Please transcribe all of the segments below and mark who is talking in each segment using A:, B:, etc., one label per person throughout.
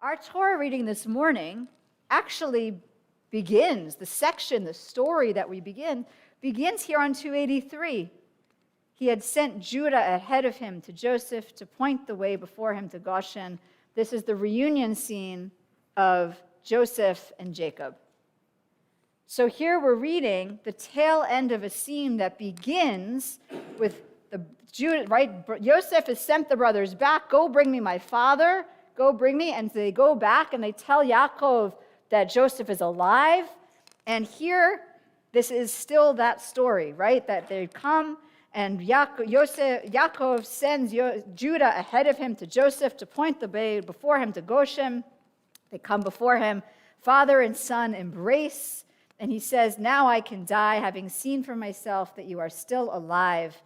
A: Our Torah reading this morning actually begins, the story that we begins here on 283. He had sent Judah ahead of him to Joseph to point the way before him to Goshen. This is the reunion scene of Joseph and Jacob. So here we're reading the tail end of a scene that begins with Judah, right? Joseph has sent the brothers back, go bring me my father, go bring me. And they go back and they tell Yaakov that Joseph is alive. And here, this is still that story, right? That they come and Yaakov sends Judah ahead of him to Joseph to point the way before him to Goshen. They come before him, father and son embrace. And he says, now I can die, having seen for myself that you are still alive.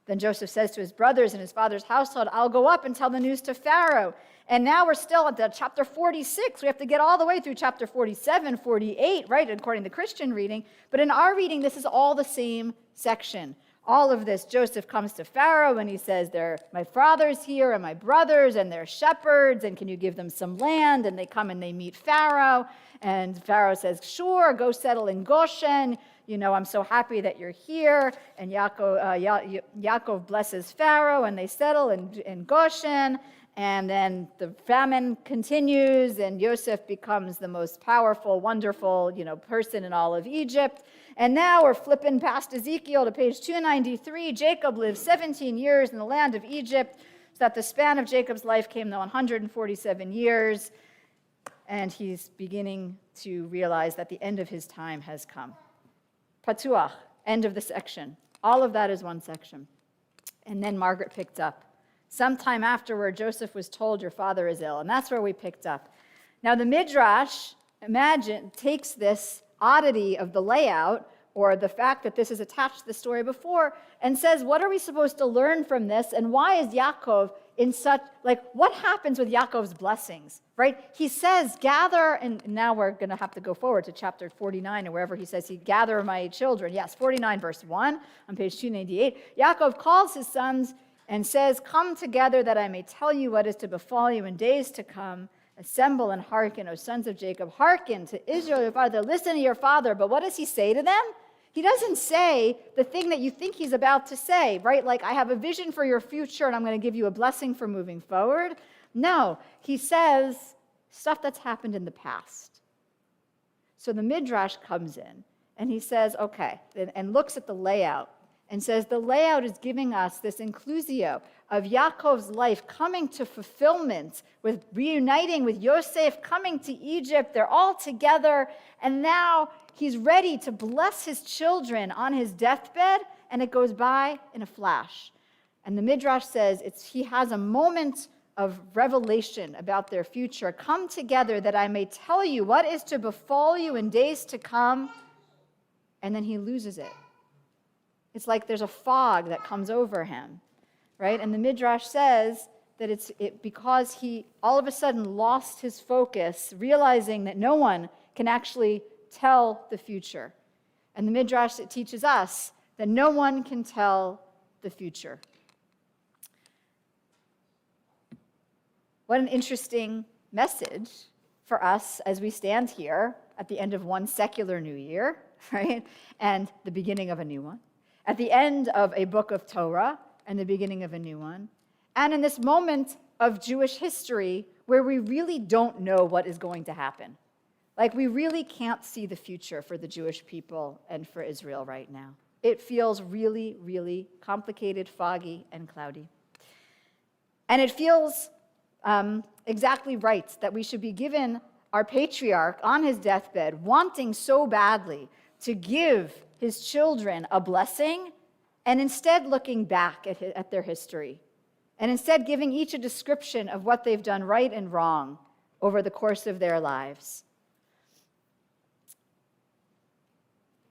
A: Then Joseph says to his brothers and his father's household, I'll go up and tell the news to Pharaoh. And now we're still at chapter 46. We have to get all the way through chapter 47, 48, right, according to Christian reading. But in our reading, this is all the same section. All of this, Joseph comes to Pharaoh and he says, my father's here and my brothers and they're shepherds, and can you give them some land? And they come and they meet Pharaoh. And Pharaoh says, sure, go settle in Goshen. You know, I'm so happy that you're here. And Yaakov blesses Pharaoh and they settle in Goshen. And then the famine continues and Joseph becomes the most powerful, wonderful, person in all of Egypt. And now we're flipping past Ezekiel to page 293. Jacob lived 17 years in the land of Egypt, so that the span of Jacob's life came to 147 years. And he's beginning to realize that the end of his time has come. Patuach, end of the section. All of that is one section. And then Margaret picked up. Sometime afterward, Joseph was told, your father is ill. And that's where we picked up. Now the Midrash, takes this oddity of the layout, or the fact that this is attached to the story before, and says, what are we supposed to learn from this? And why is Yaakov what happens with Yaakov's blessings, right? He says, gather, and now we're going to have to go forward to chapter 49, or wherever he says, he gather my children. Yes, 49 verse 1 on page 298. Yaakov calls his sons and says, come together that I may tell you what is to befall you in days to come. Assemble and hearken, O sons of Jacob. Hearken to Israel, your father. Listen to your father. But what does he say to them? He doesn't say the thing that you think he's about to say, right? Like, I have a vision for your future and I'm going to give you a blessing for moving forward. No, he says stuff that's happened in the past. So the Midrash comes in and he says, okay, and looks at the layout and says the layout is giving us this inclusio of Yaakov's life coming to fulfillment, with reuniting with Yosef, coming to Egypt. They're all together, and now he's ready to bless his children on his deathbed, and it goes by in a flash. And the Midrash says he has a moment of revelation about their future. Come together that I may tell you what is to befall you in days to come, and then he loses it. It's like there's a fog that comes over him, right? And the Midrash says that it's because he all of a sudden lost his focus, realizing that no one can actually tell the future. And the Midrash teaches us that no one can tell the future. What an interesting message for us as we stand here at the end of one secular new year, right? And the beginning of a new one. At the end of a book of Torah and the beginning of a new one. And in this moment of Jewish history where we really don't know what is going to happen. Like, we really can't see the future for the Jewish people and for Israel right now. It feels really, really complicated, foggy, and cloudy. And it feels exactly right that we should be given our patriarch on his deathbed, wanting so badly to give his children a blessing, and instead looking back at their history, and instead giving each a description of what they've done right and wrong over the course of their lives.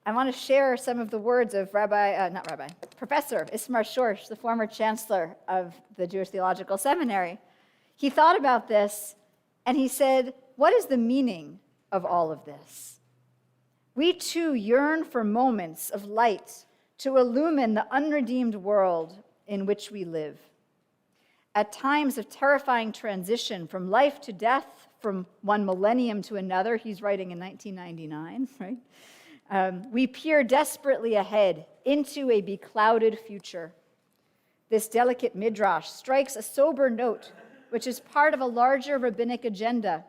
A: I want to share some of the words of Professor Ismar Shorsh, the former chancellor of the Jewish Theological Seminary. He thought about this, and he said, what is the meaning of all of this? We too yearn for moments of light to illumine the unredeemed world in which we live. At times of terrifying transition from life to death, from one millennium to another. He's writing in 1999, right? We peer desperately ahead into a beclouded future. This delicate midrash strikes a sober note, which is part of a larger rabbinic agenda,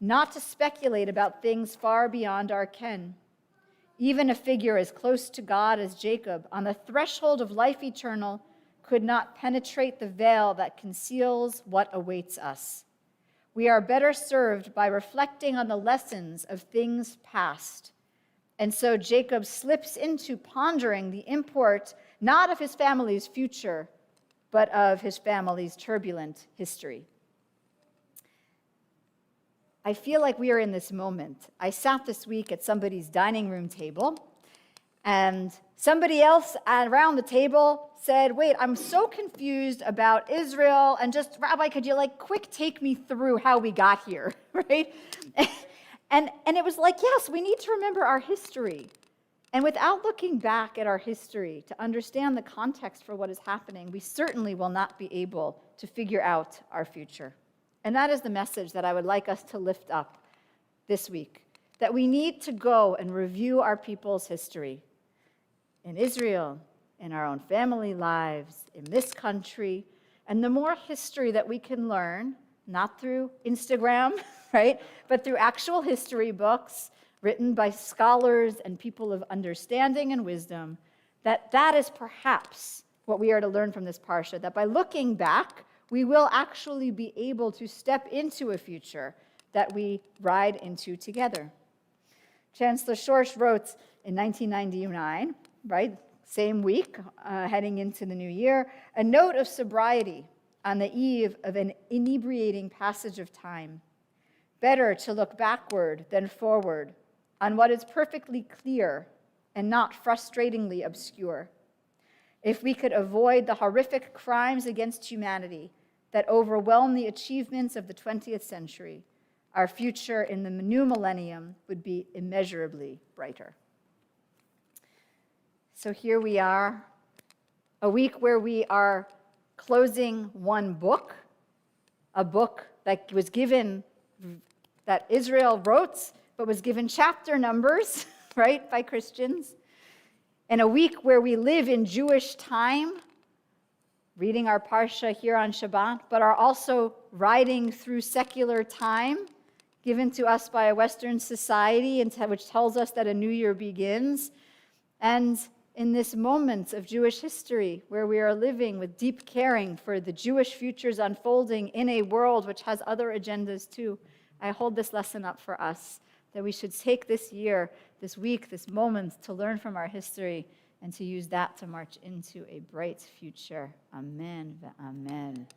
A: not to speculate about things far beyond our ken. Even a figure as close to God as Jacob, on the threshold of life eternal, could not penetrate the veil that conceals what awaits us. We are better served by reflecting on the lessons of things past. And so Jacob slips into pondering the import not of his family's future, but of his family's turbulent history. I feel like we are in this moment. I sat this week at somebody's dining room table, and somebody else around the table said, wait, I'm so confused about Israel, and just, Rabbi, could you quick take me through how we got here, right? And it was like, yes, we need to remember our history. And without looking back at our history to understand the context for what is happening, we certainly will not be able to figure out our future. And that is the message that I would like us to lift up this week, that we need to go and review our people's history in Israel, in our own family lives, in this country. And the more history that we can learn, not through Instagram, right, but through actual history books written by scholars and people of understanding and wisdom, that is perhaps what we are to learn from this parsha, that by looking back, we will actually be able to step into a future that we ride into together. Chancellor Schorsch wrote in 1999, right, same week, heading into the new year, a note of sobriety on the eve of an inebriating passage of time. Better to look backward than forward on what is perfectly clear and not frustratingly obscure. If we could avoid the horrific crimes against humanity that overwhelm the achievements of the 20th century, our future in the new millennium would be immeasurably brighter. So here we are, a week where we are closing one book, a book that was given, that Israel wrote, but was given chapter numbers, right, by Christians. In a week where we live in Jewish time, reading our Parsha here on Shabbat, but are also riding through secular time given to us by a Western society, which tells us that a new year begins. And in this moment of Jewish history, where we are living with deep caring for the Jewish futures unfolding in a world which has other agendas too, I hold this lesson up for us, that we should take this year, this week, this moment to learn from our history and to use that to march into a bright future. Amen. Amen.